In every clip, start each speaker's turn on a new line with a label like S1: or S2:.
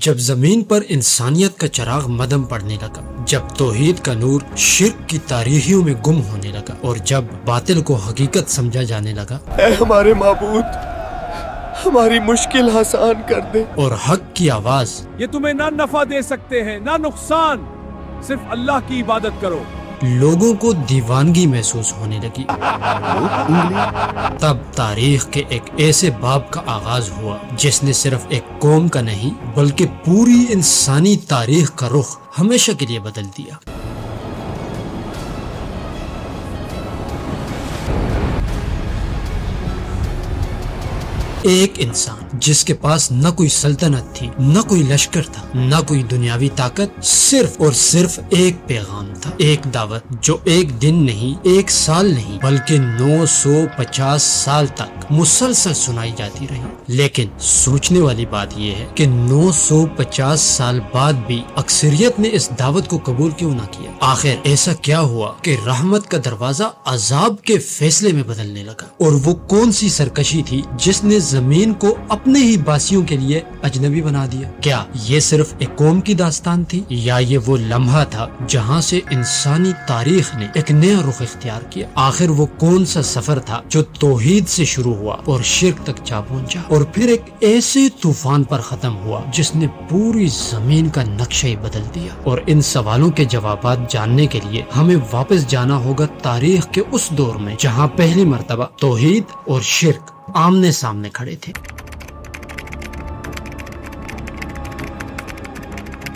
S1: جب زمین پر انسانیت کا چراغ مدم پڑنے لگا، جب توحید کا نور شرک کی تاریخیوں میں گم ہونے لگا، اور جب باطل کو حقیقت سمجھا جانے لگا،
S2: اے ہمارے معبود ہماری مشکل آسان کر دے،
S1: اور حق کی آواز
S3: یہ تمہیں نہ نفع دے سکتے ہیں نہ نقصان، صرف اللہ کی عبادت کرو،
S1: لوگوں کو دیوانگی محسوس ہونے لگی، تب تاریخ کے ایک ایسے باب کا آغاز ہوا جس نے صرف ایک قوم کا نہیں بلکہ پوری انسانی تاریخ کا رخ ہمیشہ کے لیے بدل دیا۔ ایک انسان جس کے پاس نہ کوئی سلطنت تھی، نہ کوئی لشکر تھا، نہ کوئی دنیاوی طاقت، صرف اور صرف ایک پیغام تھا، ایک دعوت جو ایک دن نہیں، ایک سال نہیں بلکہ 950 سال تک مسلسل سنائی جاتی رہی۔ لیکن سوچنے والی بات یہ ہے کہ 950 سال بعد بھی اکثریت نے اس دعوت کو قبول کیوں نہ کیا؟ آخر ایسا کیا ہوا کہ رحمت کا دروازہ عذاب کے فیصلے میں بدلنے لگا؟ اور وہ کون سی سرکشی تھی جس نے زمین کو اپنے ہی باسیوں کے لیے اجنبی بنا دیا؟ کیا یہ صرف ایک قوم کی داستان تھی، یا یہ وہ لمحہ تھا جہاں سے انسانی تاریخ نے ایک نیا رخ اختیار کیا؟ آخر وہ کون سا سفر تھا جو توحید سے شروع ہوا اور شرک تک جا پہنچا، اور پھر ایک ایسے طوفان پر ختم ہوا جس نے پوری زمین کا نقشہ ہی بدل دیا؟ اور ان سوالوں کے جوابات جاننے کے لیے ہمیں واپس جانا ہوگا تاریخ کے اس دور میں جہاں پہلی مرتبہ توحید اور شرک آمنے سامنے کھڑے تھے۔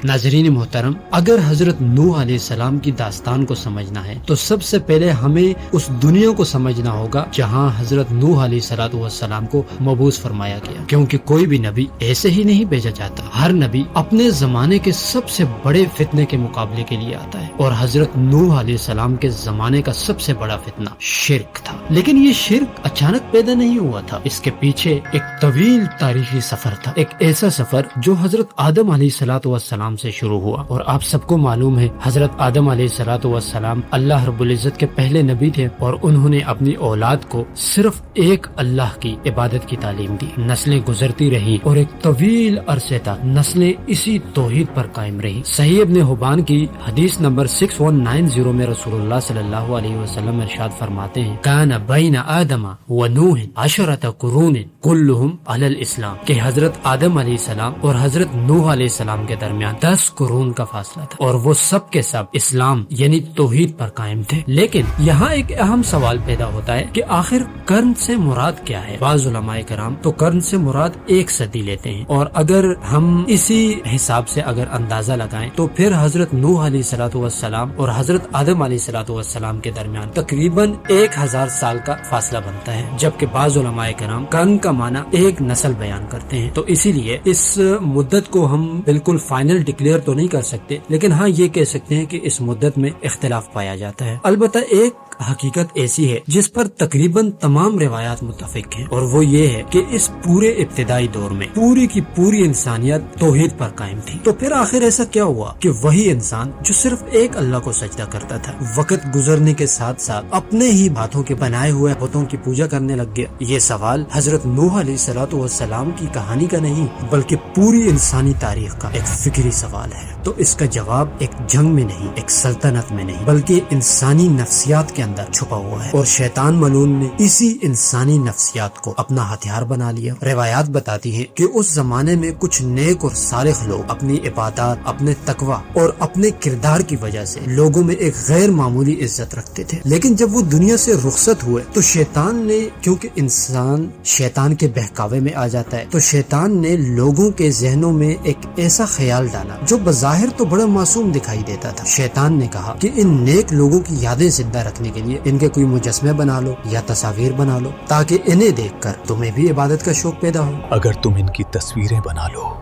S1: ناظرین محترم، اگر حضرت نوح علیہ السلام کی داستان کو سمجھنا ہے تو سب سے پہلے ہمیں اس دنیا کو سمجھنا ہوگا جہاں حضرت نوح علیہ السلام کو مبعوث فرمایا گیا، کیونکہ کوئی بھی نبی ایسے ہی نہیں بھیجا جاتا۔ ہر نبی اپنے زمانے کے سب سے بڑے فتنے کے مقابلے کے لیے آتا ہے، اور حضرت نوح علیہ السلام کے زمانے کا سب سے بڑا فتنہ شرک تھا۔ لیکن یہ شرک اچانک پیدا نہیں ہوا تھا، اس کے پیچھے ایک طویل تاریخی سفر تھا، ایک ایسا سفر جو حضرت آدم علیہ السلام سے شروع ہوا۔ اور آپ سب کو معلوم ہے حضرت آدم علیہ السلام اللہ رب العزت کے پہلے نبی تھے، اور انہوں نے اپنی اولاد کو صرف ایک اللہ کی عبادت کی تعلیم دی۔ نسلیں گزرتی رہی اور ایک طویل عرصے تک نسلیں اسی توحید پر قائم رہی۔ صحیح ابن حبان کی حدیث نمبر 6190 میں رسول اللہ صلی اللہ علیہ وسلم ارشاد فرماتے ہیں، کان بین آدم و نوح 10 قرون کلہم علی الاسلام، کہ حضرت آدم علیہ السلام اور حضرت نوح علیہ السلام کے درمیان 10 قرون کا فاصلہ تھا، اور وہ سب کے سب اسلام یعنی توحید پر قائم تھے۔ لیکن یہاں ایک اہم سوال پیدا ہوتا ہے کہ آخر قرن سے مراد کیا ہے؟ بعض علماء کرام تو قرن سے مراد 1 صدی لیتے ہیں، اور اگر ہم اسی حساب سے اگر اندازہ لگائیں تو پھر حضرت نوح علیہ السلام اور حضرت آدم علیہ السلام کے درمیان تقریباً 1000 سال کا فاصلہ بنتا ہے، جبکہ بعض علماء کرام قرن کا معنی ایک نسل بیان کرتے ہیں۔ تو اسی لیے اس مدت کو ہم بالکل فائنل ڈکلیئر تو نہیں کر سکتے، لیکن ہاں یہ کہہ سکتے ہیں کہ اس مدت میں اختلاف پایا جاتا ہے۔ البتہ ایک حقیقت ایسی ہے جس پر تقریباً تمام روایات متفق ہیں، اور وہ یہ ہے کہ اس پورے ابتدائی دور میں پوری کی پوری انسانیت توحید پر قائم تھی۔ تو پھر آخر ایسا کیا ہوا کہ وہی انسان جو صرف ایک اللہ کو سجدہ کرتا تھا، وقت گزرنے کے ساتھ ساتھ اپنے ہی ہاتھوں کے بنائے ہوئے بتوں کی پوجا کرنے لگ گیا؟ یہ سوال حضرت نوح علیہ السلام کی کہانی کا نہیں بلکہ پوری انسانی تاریخ کا ایک فکری سوال ہے۔ تو اس کا جواب ایک جنگ میں نہیں، ایک سلطنت میں نہیں بلکہ انسانی نفسیات کے اندر چھپا ہوا ہے، اور شیطان ملعون نے اسی انسانی نفسیات کو اپنا ہتھیار بنا لیا۔ روایات بتاتی ہیں کہ اس زمانے میں کچھ نیک اور صالح لوگ اپنی عبادات، اپنے تقوی اور اپنے کردار کی وجہ سے لوگوں میں ایک غیر معمولی عزت رکھتے تھے، لیکن جب وہ دنیا سے رخصت ہوئے تو شیطان نے، کیونکہ انسان شیطان کے بہکاوے میں آ جاتا ہے، تو شیطان نے لوگوں کے ذہنوں میں ایک ایسا خیال ڈالا جو بظاہر تو بڑا معصوم دکھائی دیتا تھا۔ شیطان نے کہا کہ ان نیک لوگوں کی یادیں زندہ رکھنے کے لیے ان کے کوئی مجسمے بنا لو یا تصاویر بنا لو، تاکہ انہیں دیکھ کر تمہیں بھی عبادت کا شوق پیدا ہو۔
S4: اگر تم ان کی تصویریں بنا لو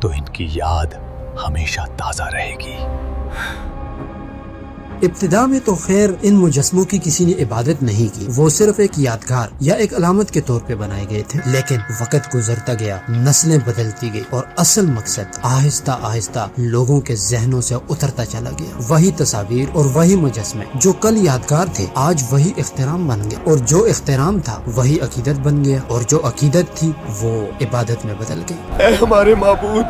S4: تو ان کی یاد ہمیشہ تازہ رہے گی۔
S1: ابتدا میں تو خیر ان مجسموں کی کسی نے عبادت نہیں کی، وہ صرف ایک یادگار یا ایک علامت کے طور پہ بنائے گئے تھے، لیکن وقت گزرتا گیا، نسلیں بدلتی گئی، اور اصل مقصد آہستہ آہستہ لوگوں کے ذہنوں سے اترتا چلا گیا۔ وہی تصاویر اور وہی مجسمے جو کل یادگار تھے آج وہی احترام بن گئے، اور جو احترام تھا وہی عقیدت بن گیا، اور جو عقیدت تھی وہ عبادت میں بدل گئی۔
S2: اے ہمارے معبود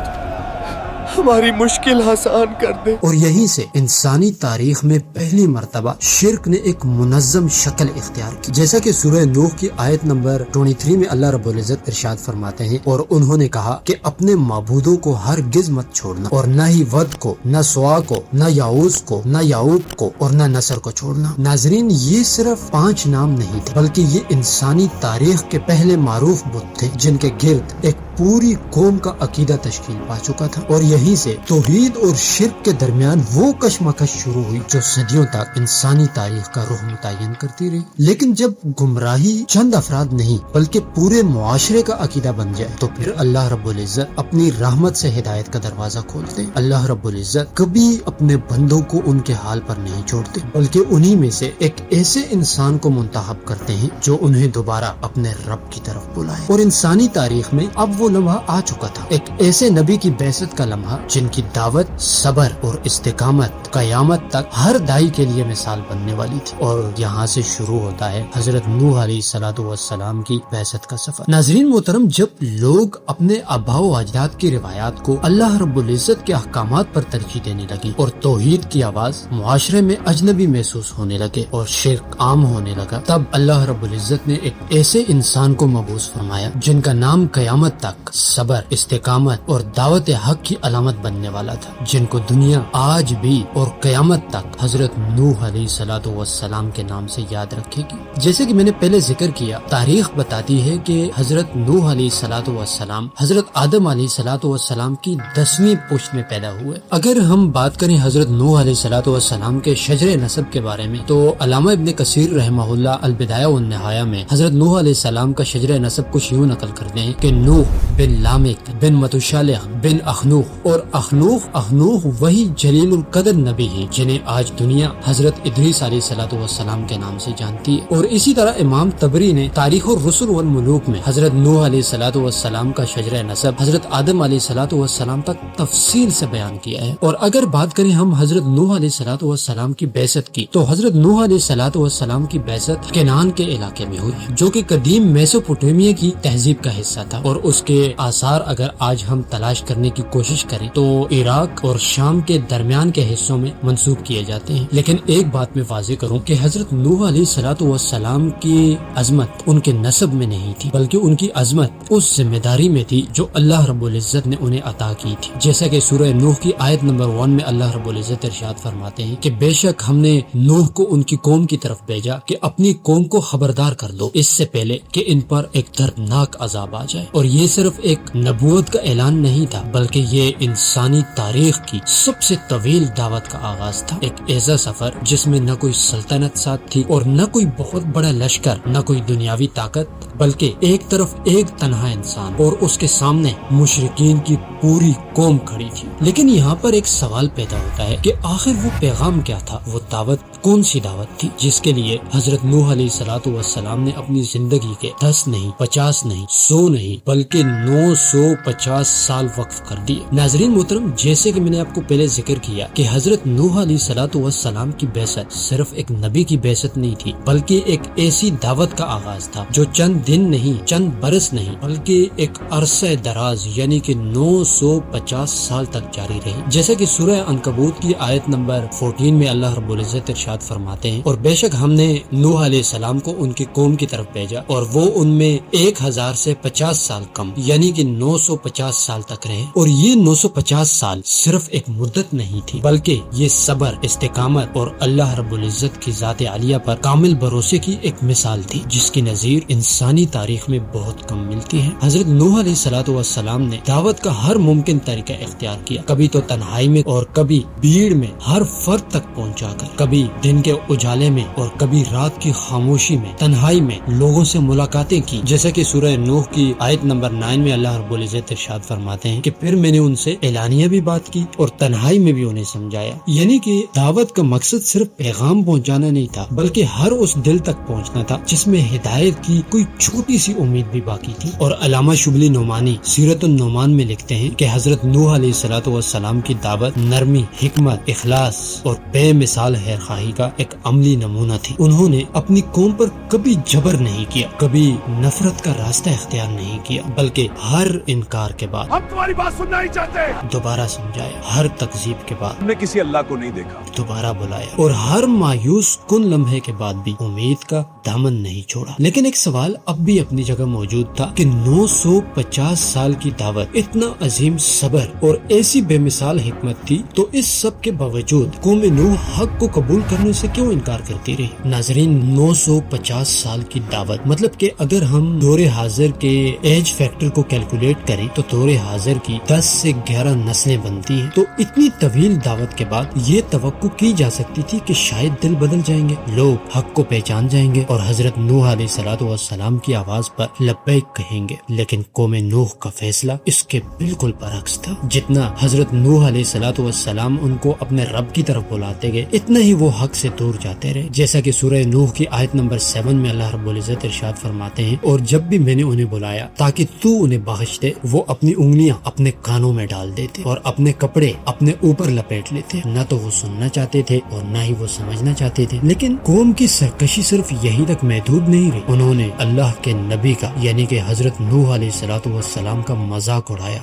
S2: ہماری مشکل آسان کر دے۔
S1: اور یہیں سے انسانی تاریخ میں پہلی مرتبہ شرک نے ایک منظم شکل اختیار کی، جیسا کہ سورہ نوح کی آیت نمبر 23 میں اللہ رب العزت ارشاد فرماتے ہیں، اور انہوں نے کہا کہ اپنے معبودوں کو ہرگز مت چھوڑنا، اور نہ ہی ود کو، نہ سوا کو، نہ یعوز کو، نہ یعوق کو، اور نہ نصر کو چھوڑنا۔ ناظرین، یہ صرف 5 نام نہیں تھے، بلکہ یہ انسانی تاریخ کے پہلے معروف بت تھے جن کے گرد ایک پوری قوم کا عقیدہ تشکیل پا چکا تھا، اور یہیں سے توحید اور شرک کے درمیان وہ کشمکش شروع ہوئی جو صدیوں تک انسانی تاریخ کا رخ متعین کرتی رہی۔ لیکن جب گمراہی چند افراد نہیں بلکہ پورے معاشرے کا عقیدہ بن جائے تو پھر اللہ رب العزت اپنی رحمت سے ہدایت کا دروازہ کھولتے۔ اللہ رب العزت کبھی اپنے بندوں کو ان کے حال پر نہیں چھوڑتے، بلکہ انہی میں سے ایک ایسے انسان کو منتخب کرتے ہیں جو انہیں دوبارہ اپنے رب کی طرف بلائے۔ اور انسانی تاریخ میں اب وہ لمحہ آ چکا تھا، ایک ایسے نبی کی بعثت کا لمحہ جن کی دعوت صبر اور استقامت قیامت تک ہر دائی کے لیے مثال بننے والی تھی۔ اور یہاں سے شروع ہوتا ہے حضرت نوح علیہ السلام کی بعثت کا سفر۔ ناظرین محترم، جب لوگ اپنے آباء و اجداد کی روایات کو اللہ رب العزت کے احکامات پر ترجیح دینے لگی اور توحید کی آواز معاشرے میں اجنبی محسوس ہونے لگے اور شرک عام ہونے لگا، تب اللہ رب العزت نے ایک ایسے انسان کو مبعوث فرمایا جن کا نام قیامت تک صبر، استقامت اور دعوت حق کی علامت بننے والا تھا، جن کو دنیا آج بھی اور قیامت تک حضرت نوح علیہ السلام کے نام سے یاد رکھے گی۔ جیسے کہ میں نے پہلے ذکر کیا، تاریخ بتاتی ہے کہ حضرت نوح علیہ السلام حضرت آدم علیہ السلام کی 10ویں پشت میں پیدا ہوئے۔ اگر ہم بات کریں حضرت نوح علیہ السلام کے شجر نسب کے بارے میں تو علامہ ابن کثیر رحمہ اللہ البدایہ والنہایہ میں حضرت نوح علیہ السلام کا شجر نسب کچھ یوں نقل کرتے ہیں کہ نوح بن لامک بن متشالح بن اخنوخ، اور اخنوخ وہی جلیل القدر نبی ہیں جنہیں آج دنیا حضرت ادریس علیہ السلام کے نام سے جانتی ہے۔ اور اسی طرح امام طبری نے تاریخ الرسل والملوک میں حضرت نوح علیہ السلام کا شجر نسب حضرت آدم علیہ السلام تک تفصیل سے بیان کیا ہے۔ اور اگر بات کریں ہم حضرت نوح علیہ السلام کی بعثت کی تو حضرت نوح علیہ السلام کی بعثت کنعان کے علاقے میں ہوئی، جو کہ قدیم میسوپوٹیمیا کی تہذیب کا حصہ تھا، اور اس کے آثار اگر آج ہم تلاش کرنے کی کوشش کریں تو عراق اور شام کے درمیان کے حصوں میں منسوب کیے جاتے ہیں۔ لیکن ایک بات میں واضح کروں کہ حضرت نوح علیہ السلام کی عظمت ان کے نسب میں نہیں تھی، بلکہ ان کی عظمت اس ذمہ داری میں تھی جو اللہ رب العزت نے انہیں عطا کی تھی۔ جیسا کہ سورہ نوح کی آیت نمبر 1 میں اللہ رب العزت ارشاد فرماتے ہیں کہ بے شک ہم نے نوح کو ان کی قوم کی طرف بھیجا کہ اپنی قوم کو خبردار کر دو اس سے پہلے کہ ان پر ایک دردناک عذاب آ جائے۔ اور یہ صرف ایک نبوت کا اعلان نہیں تھا، بلکہ یہ انسانی تاریخ کی سب سے طویل دعوت کا آغاز تھا، ایک ایسا سفر جس میں نہ کوئی سلطنت ساتھ تھی اور نہ کوئی بہت بڑا لشکر، نہ کوئی دنیاوی طاقت، بلکہ ایک طرف ایک تنہا انسان اور اس کے سامنے مشرکین کی پوری قوم کھڑی تھی۔ لیکن یہاں پر ایک سوال پیدا ہوتا ہے کہ آخر وہ پیغام کیا تھا، وہ دعوت کون سی دعوت تھی جس کے لیے حضرت نوح علیہ السلام نے اپنی زندگی کے 10 نہیں، 50 نہیں، 100 نہیں، بلکہ 950 سال وقف کر دیے۔ ناظرین محترم، جیسے کہ میں نے آپ کو پہلے ذکر کیا کہ حضرت نوح علیہ السلام کی بعثت صرف ایک نبی کی بعثت نہیں تھی، بلکہ ایک ایسی دعوت کا آغاز تھا جو چند دن نہیں، چند برس نہیں، بلکہ ایک عرصہ دراز یعنی کہ 950 سال تک جاری رہی۔ جیسا کہ سورہ عنکبوت کی آیت نمبر 14 میں اللہ رب العزت ارشاد فرماتے ہیں، اور بے شک ہم نے نوح علیہ السلام کو ان کی قوم کی طرف بھیجا اور وہ ان میں 1000 سے 50 سال کم یعنی کہ 950 سال تک رہے۔ اور یہ 950 سال صرف ایک مدت نہیں تھی، بلکہ یہ صبر، استقامت اور اللہ رب العزت کی ذات عالیہ پر کامل بھروسے کی ایک مثال تھی جس کی نظیر انسانی تاریخ میں بہت کم ملتی ہے۔ حضرت نوح علیہ السلام نے دعوت کا ہر ممکن طریقہ اختیار کیا، کبھی تو تنہائی میں اور کبھی بھیڑ میں ہر فرد تک پہنچا کر، کبھی دن کے اجالے میں اور کبھی رات کی خاموشی میں تنہائی میں لوگوں سے ملاقاتیں کی، جیسا کہ سورہ نوح کی آیت نمبر 9 میں اللہ رب العزت ارشاد فرماتے ہیں کہ پھر میں نے ان سے اعلانیہ بھی بات کی اور تنہائی میں بھی انہیں سمجھایا۔ یعنی کہ دعوت کا مقصد صرف پیغام پہنچانا نہیں تھا، بلکہ ہر اس دل تک پہنچنا تھا جس میں ہدایت کی کوئی چھوٹی سی امید بھی باقی تھی۔ اور علامہ شبلی نعمانی سیرت النعمان میں لکھتے ہیں کہ حضرت نوح علیہ السلام کی دعوت نرمی، حکمت، اخلاص اور بے مثال خیر خواہی کا ایک عملی نمونہ تھی۔ انہوں نے اپنی قوم پر کبھی جبر نہیں کیا، کبھی نفرت کا راستہ اختیار نہیں کیا، بلکہ ہر انکار کے بعد
S3: ہم تمہاری بات سننا نہیں چاہتے۔
S1: دوبارہ سمجھایا، ہر تکذیب کے بعد
S3: ہم نے کسی اللہ کو نہیں دیکھا۔
S1: دوبارہ بلایا، اور ہر مایوس کن لمحے کے بعد بھی امید کا دامن نہیں چھوڑا۔ لیکن ایک سوال اب بھی اپنی جگہ موجود تھا کہ 950 سال کی دعوت، اتنا عظیم صبر اور ایسی بے مثال حکمت تھی، تو اس سب کے باوجود قوم نوح حق کو قبول کرنے سے کیوں انکار کرتی رہی؟ ناظرین، 950 سال کی دعوت، مطلب کہ اگر ہم دور حاضر کے ایج فیکٹر کو کیلکولیٹ کریں تو دور حاضر کی 10 سے 11 نسلیں بنتی ہیں۔ تو اتنی طویل دعوت کے بعد یہ توقع کی جا سکتی تھی کہ شاید دل بدل جائیں گے، لوگ حق کو پہچان جائیں گے اور حضرت نوح علیہ السلام کی آواز پر لبیک کہیں گے۔ لیکن قوم نوح کا فیصلہ اس کے بالکل برعکس تھا۔ جتنا حضرت نوح علیہ السلام ان کو اپنے رب کی طرف بلاتے گئے، اتنا ہی وہ حق سے دور جاتے رہے، جیسا کہ سورہ نوح کی آیت نمبر 7 میں اللہ رب العزت ارشاد فرماتے ہیں، اور جب بھی میں نے انہیں بلایا تاکہ تو انہیں بخش دے، وہ اپنی انگلیاں اپنے کانوں میں ڈال دیتے اور اپنے کپڑے اپنے اوپر لپیٹ لیتے۔ نہ تو وہ سننا چاہتے تھے اور نہ ہی وہ سمجھنا چاہتے تھے۔ لیکن قوم کی سرکشی صرف یہی تک محدود نہیں رہی، انہوں نے اللہ کے نبی کا یعنی کہ حضرت نوح علیہ السلام کا مذاق اڑایا،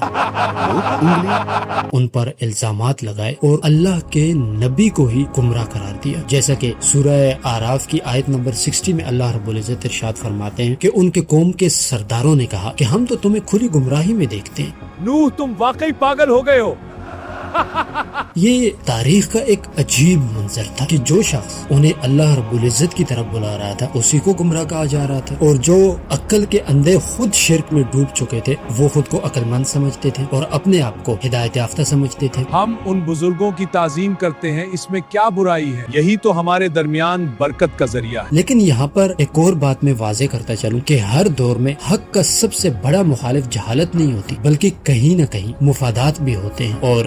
S1: ان پر الزامات لگائے اور اللہ کے نبی کو ہی گمراہ قرار دیا، جیسا کہ سورہ اعراف کی آیت نمبر 60 میں اللہ رب العزت ارشاد فرماتے ہیں کہ ان کے قوم کے سرداروں نے کہا کہ ہم تو تمہیں کھلی گمراہی میں دیکھتے ہیں۔
S3: نوح تم واقعی پاگل ہو گئے ہو۔
S1: یہ تاریخ کا ایک عجیب منظر تھا کہ جو شخص انہیں اللہ رب العزت کی طرف بلا رہا تھا اسی کو گمراہ کہا جا رہا تھا، اور جو عقل کے اندھے خود شرک میں ڈوب چکے تھے وہ خود کو عقل مند سمجھتے تھے اور اپنے آپ کو ہدایت یافتہ سمجھتے تھے۔
S3: ہم ان بزرگوں کی تعظیم کرتے ہیں، اس میں کیا برائی ہے؟ یہی تو ہمارے درمیان برکت کا ذریعہ ہے۔
S1: لیکن یہاں پر ایک اور بات میں واضح کرتا چلوں کہ ہر دور میں حق کا سب سے بڑا مخالف جہالت نہیں ہوتی، بلکہ کہیں نہ کہیں مفادات بھی ہوتے ہیں، اور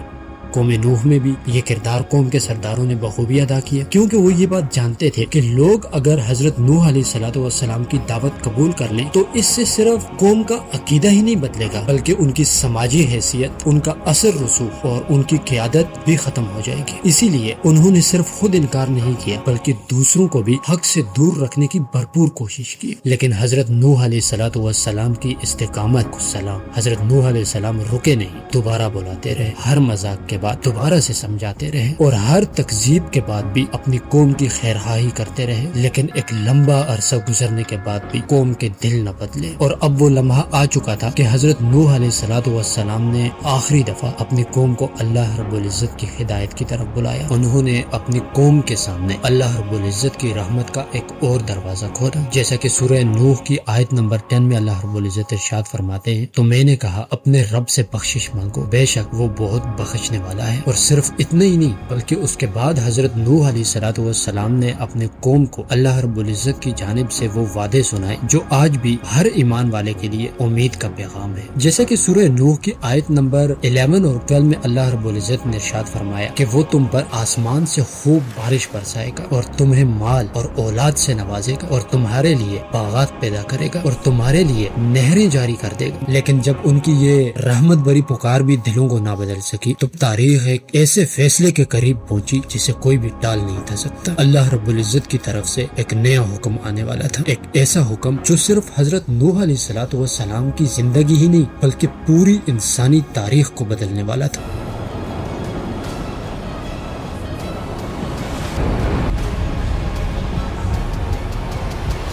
S1: قوم نوح میں بھی یہ کردار قوم کے سرداروں نے بخوبی ادا کیا، کیونکہ وہ یہ بات جانتے تھے کہ لوگ اگر حضرت نوح علیہ السلام کی دعوت قبول کر لیں تو اس سے صرف قوم کا عقیدہ ہی نہیں بدلے گا، بلکہ ان کی سماجی حیثیت، ان کا اثر رسوخ اور ان کی قیادت بھی ختم ہو جائے گی۔ اسی لیے انہوں نے صرف خود انکار نہیں کیا بلکہ دوسروں کو بھی حق سے دور رکھنے کی بھرپور کوشش کی۔ لیکن حضرت نوح علیہ السلام کی استقامت کو سلام، حضرت نوح علیہ السلام رکے نہیں، دوبارہ بلاتے رہے، ہر مذاق کے بعد دوبارہ سے سمجھاتے رہے اور ہر تکذیب کے بعد بھی اپنی قوم کی خیرخواہی کرتے رہے۔ لیکن ایک لمبا عرصہ گزرنے کے بعد بھی قوم کے دل نہ بدلے، اور اب وہ لمحہ آ چکا تھا کہ حضرت نوح علیہ السلام نے آخری دفعہ اپنی قوم کو اللہ رب العزت کی ہدایت کی طرف بلایا۔ انہوں نے اپنی قوم کے سامنے اللہ رب العزت کی رحمت کا ایک اور دروازہ کھولا، جیسا کہ سورہ نوح کی آیت نمبر 10 میں اللہ رب العزت ارشاد فرماتے ہیں، تو میں نے کہا اپنے رب سے بخشش مانگو، بے شک وہ بہت بخشنے والا ہے۔ اور صرف اتنا ہی نہیں بلکہ اس کے بعد حضرت نوح علیہ السلام نے اپنے قوم کو اللہ رب العزت کی جانب سے وہ وعدے سنائے جو آج بھی ہر ایمان والے کے لیے امید کا پیغام ہے، جیسا کہ سورہ نوح کی آیت نمبر 11 اور 12 میں اللہ رب العزت نے ارشاد فرمایا کہ وہ تم پر آسمان سے خوب بارش برسائے گا اور تمہیں مال اور اولاد سے نوازے گا اور تمہارے لیے باغات پیدا کرے گا اور تمہارے لیے نہریں جاری کر دے گا۔ لیکن جب ان کی یہ رحمت بری پکار بھی دلوں کو نہ بدل سکی تو تاریخ ایک ایسے فیصلے کے قریب پہنچی جسے کوئی بھی ٹال نہیں تھا سکتا۔ اللہ رب العزت کی طرف سے ایک نیا حکم آنے والا تھا، ایک ایسا حکم جو صرف حضرت نوح علیہ السلام کی زندگی ہی نہیں بلکہ پوری انسانی تاریخ کو بدلنے والا تھا۔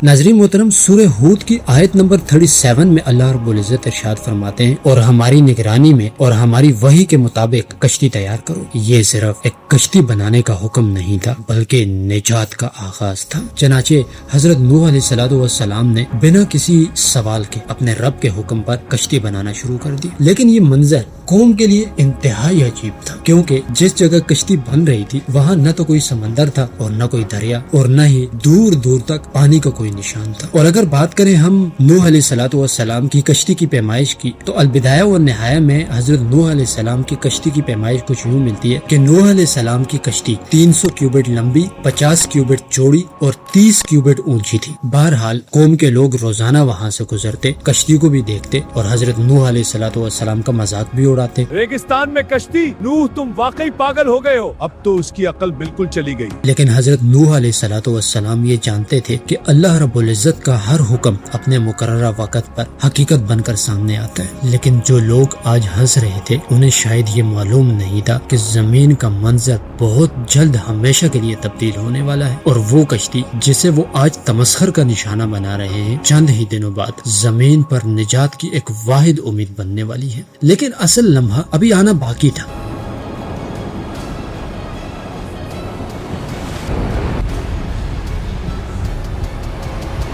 S1: ناظرین محترم، سورہ ہود کی آیت نمبر 37 میں اللہ رب العزت ارشاد فرماتے ہیں، اور ہماری نگرانی میں اور ہماری وحی کے مطابق کشتی تیار کرو۔ یہ صرف ایک کشتی بنانے کا حکم نہیں تھا بلکہ نجات کا آغاز تھا۔ چنانچہ حضرت نوح علیہ السلام نے بنا کسی سوال کے اپنے رب کے حکم پر کشتی بنانا شروع کر دی۔ لیکن یہ منظر قوم کے لیے انتہائی عجیب تھا، کیونکہ جس جگہ کشتی بن رہی تھی وہاں نہ تو کوئی سمندر تھا اور نہ کوئی دریا اور نہ ہی دور دور تک پانی کا کوئی کوئی نشان تھا۔ اور اگر بات کریں ہم نوح علیہ الصلوۃ والسلام کی کشتی کی پیمائش کی تو البدایہ والنہایہ میں حضرت نوح علیہ السلام کی کشتی کی پیمائش کچھ یوں ملتی ہے کہ نوح علیہ السلام کی کشتی 300 کیوبٹ لمبی، 50 کیوبٹ چوڑی اور 30 کیوبٹ اونچی تھی۔ بہرحال قوم کے لوگ روزانہ وہاں سے گزرتے، کشتی کو بھی دیکھتے اور حضرت نوح علیہ الصلوۃ والسلام کا مذاق بھی اڑاتے۔
S3: ریگستان میں کشتی، نوح تم واقعی پاگل ہو گئے ہو، اب تو اس کی عقل بالکل چلی گئی۔
S1: لیکن حضرت نوح علیہ الصلوۃ والسلام یہ جانتے تھے کہ اللہ رب العزت کا ہر حکم اپنے مقررہ وقت پر حقیقت بن کر سامنے آتا ہے۔ لیکن جو لوگ آج ہنس رہے تھے انہیں شاید یہ معلوم نہیں تھا کہ زمین کا منظر بہت جلد ہمیشہ کے لیے تبدیل ہونے والا ہے، اور وہ کشتی جسے وہ آج تمسخر کا نشانہ بنا رہے ہیں چند ہی دنوں بعد زمین پر نجات کی ایک واحد امید بننے والی ہے۔ لیکن اصل لمحہ ابھی آنا باقی تھا۔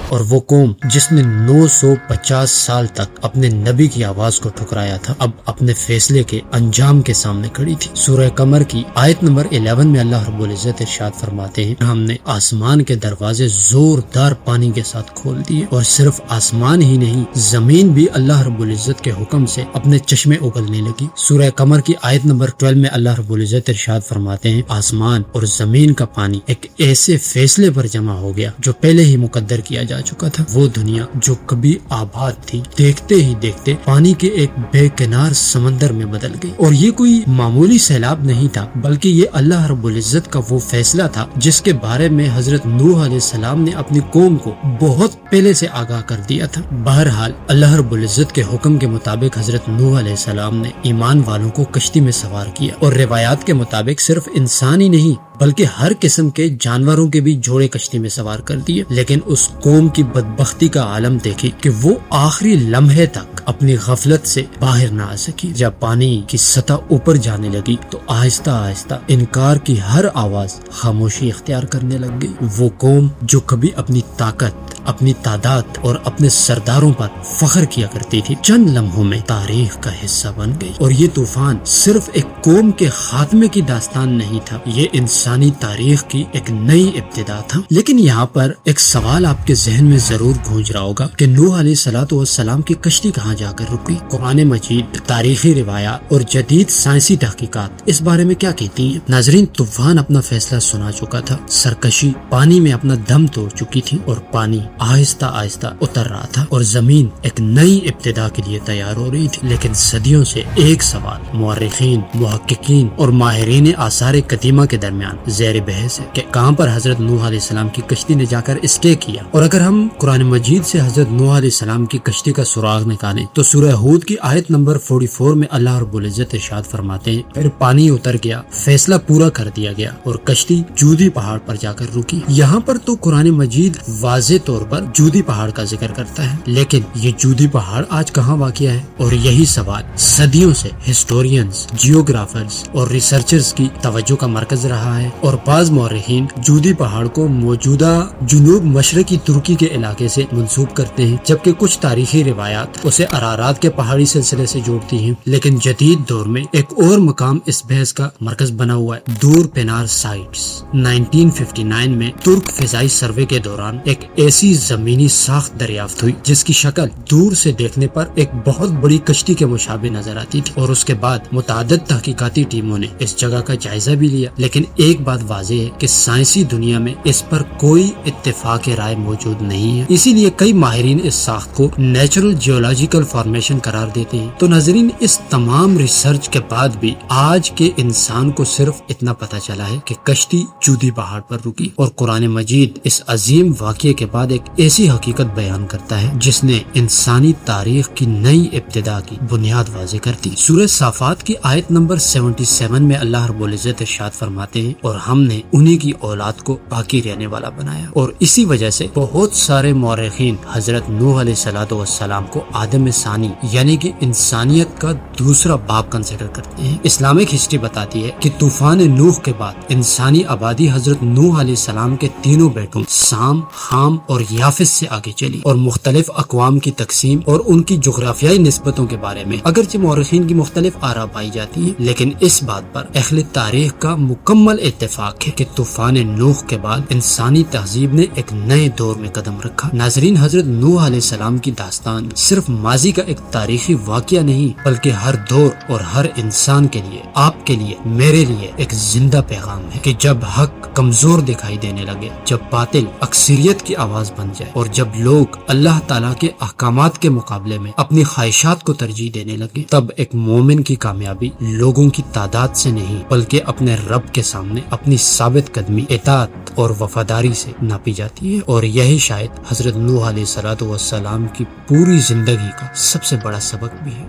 S1: اور وہ قوم جس نے 950 سال تک اپنے نبی کی آواز کو ٹھکرایا تھا اب اپنے فیصلے کے انجام کے سامنے کھڑی تھی۔ سورہ قمر کی آیت نمبر 11 میں اللہ رب العزت ارشاد فرماتے ہیں، ہم نے آسمان کے دروازے زوردار پانی کے ساتھ کھول دیے، اور صرف آسمان ہی نہیں زمین بھی اللہ رب العزت کے حکم سے اپنے چشمے اگلنے لگی۔ سورہ قمر کی آیت نمبر 12 میں اللہ رب العزت ارشاد فرماتے ہیں، آسمان اور زمین کا پانی ایک ایسے فیصلے پر جمع ہو گیا جو پہلے ہی مقدر کیا جا چکا تھا۔ وہ دنیا جو کبھی آباد تھی دیکھتے ہی دیکھتے پانی کے ایک بے کنار سمندر میں بدل گئی، اور یہ کوئی معمولی سیلاب نہیں تھا بلکہ یہ اللہ رب العزت کا وہ فیصلہ تھا جس کے بارے میں حضرت نوح علیہ السلام نے اپنی قوم کو بہت پہلے سے آگاہ کر دیا تھا۔ بہرحال اللہ رب العزت کے حکم کے مطابق حضرت نوح علیہ السلام نے ایمان والوں کو کشتی میں سوار کیا، اور روایات کے مطابق صرف انسان ہی نہیں بلکہ ہر قسم کے جانوروں کے بھی جوڑے کشتی میں سوار کر دیے۔ لیکن اس قوم کی بدبختی کا عالم دیکھی کہ وہ آخری لمحے تک اپنی غفلت سے باہر نہ آ سکی۔ جب پانی کی سطح اوپر جانے لگی تو آہستہ آہستہ انکار کی ہر آواز خاموشی اختیار کرنے لگ گئی۔ وہ قوم جو کبھی اپنی طاقت، اپنی تعداد اور اپنے سرداروں پر فخر کیا کرتی تھی چند لمحوں میں تاریخ کا حصہ بن گئی۔ اور یہ طوفان صرف ایک قوم کے خاتمے کی داستان نہیں تھا، یہ انسانی تاریخ کی ایک نئی ابتدا تھا۔ لیکن یہاں پر ایک سوال آپ کے ذہن میں ضرور گونج رہا ہوگا کہ نوح علیہ الصلوۃ والسلام کی کشتی کہاں جا کر رکی؟ قرآن مجید، تاریخی روایات اور جدید سائنسی تحقیقات اس بارے میں کیا کہتی ہیں؟ ناظرین، طوفان اپنا فیصلہ سنا چکا تھا، سرکشی پانی میں اپنا دم توڑ چکی تھی اور پانی آہستہ آہستہ اتر رہا تھا اور زمین ایک نئی ابتدا کے لیے تیار ہو رہی تھی۔ لیکن صدیوں سے ایک سوال مورخین، محققین اور ماہرین آثار قدیمہ کے درمیان زیر بحث ہے کہ کہاں پر حضرت نوح علیہ السلام کی کشتی نے جا کر اسٹے کیا۔ اور اگر ہم قرآن مجید سے حضرت نوح علیہ السلام کی کشتی کا سراغ نکالیں تو سورہ ہود کی آیت نمبر 44 میں اللہ رب العزت ارشاد فرماتے ہیں، پھر پانی اتر گیا، فیصلہ پورا کر دیا گیا اور کشتی جودی پہاڑ پر جا کر رکی۔ یہاں پر تو قرآن مجید واضح طور پر جودی پہاڑ کا ذکر کرتا ہے، لیکن یہ جودی پہاڑ آج کہاں واقع ہے؟ اور یہی سوال صدیوں سے ہسٹورینز، جیوگرافرز اور ریسرچرز کی توجہ کا مرکز رہا ہے، اور بعض مورخین جودی پہاڑ کو موجودہ جنوب مشرقی ترکی کے علاقے سے منسوب کرتے ہیں، جبکہ کچھ تاریخی روایات اسے ارارات کے پہاڑی سلسلے سے جوڑتی ہیں۔ لیکن جدید دور میں ایک اور مقام اس بحث کا مرکز بنا ہوا ہے، دور پینار سائٹس۔ 1959 میں ترک فضائی سروے کے دوران ایک ایسی زمینی ساخت دریافت ہوئی جس کی شکل دور سے دیکھنے پر ایک بہت بڑی کشتی کے مشابہ نظر آتی تھی، اور اس کے بعد متعدد تحقیقاتی ٹیموں نے اس جگہ کا جائزہ بھی لیا۔ لیکن ایک بات واضح ہے کہ سائنسی دنیا میں اس پر کوئی اتفاق رائے موجود نہیں ہے، اسی لیے کئی ماہرین اس ساخت کو نیچرل جیولوجیکل فارمیشن قرار دیتے ہیں۔ تو ناظرین، اس تمام ریسرچ کے بعد بھی آج کے انسان کو صرف اتنا پتہ چلا ہے کہ کشتی جودی پہاڑ پر رکی، اور قرآن مجید اس عظیم واقعے کے بعد ایک ایسی حقیقت بیان کرتا ہے جس نے انسانی تاریخ کی نئی ابتدا کی بنیاد واضح کر دی۔ سورہ صافات کی آیت نمبر 77 میں اللہ رب العزت ارشاد فرماتے ہیں، اور ہم نے انہی کی اولاد کو باقی رہنے والا بنایا۔ اور اسی وجہ سے بہت سارے مورخین حضرت نوح علیہ الصلوۃ والسلام کو آدم ثانی یعنی کہ انسانیت کا دوسرا باپ کنسیڈر کرتے ہیں۔ اسلامک ہسٹری بتاتی ہے کہ طوفان نوح کے بعد انسانی آبادی حضرت نوح علیہ السلام کے تینوں بیٹوں سام، حام اور یافس سے آگے چلی اور مختلف اقوام کی تقسیم اور ان کی جغرافیائی نسبتوں کے بارے میں اگرچہ مورخین کی مختلف آراء پائی جاتی ہیں، لیکن اس بات پر اہل تاریخ کا مکمل اتفاق ہے کہ طوفان نوح کے بعد انسانی تہذیب نے ایک نئے دور میں قدم رکھا۔ ناظرین، حضرت نوح علیہ السلام کی داستان صرف ماضی کا ایک تاریخی واقعہ نہیں بلکہ ہر دور اور ہر انسان کے لیے، آپ کے لیے، میرے لیے ایک زندہ پیغام ہے کہ جب حق کمزور دکھائی دینے لگے، جب باطل اکثریت کی آواز بن جائے اور جب لوگ اللہ تعالیٰ کے احکامات کے مقابلے میں اپنی خواہشات کو ترجیح دینے لگے، تب ایک مومن کی کامیابی لوگوں کی تعداد سے نہیں بلکہ اپنے رب کے سامنے اپنی ثابت قدمی، اطاعت اور وفاداری سے ناپی جاتی ہے۔ اور یہی شاید حضرت نوح علیہ السلام کی پوری زندگی کا سب سے بڑا سبق بھی ہے۔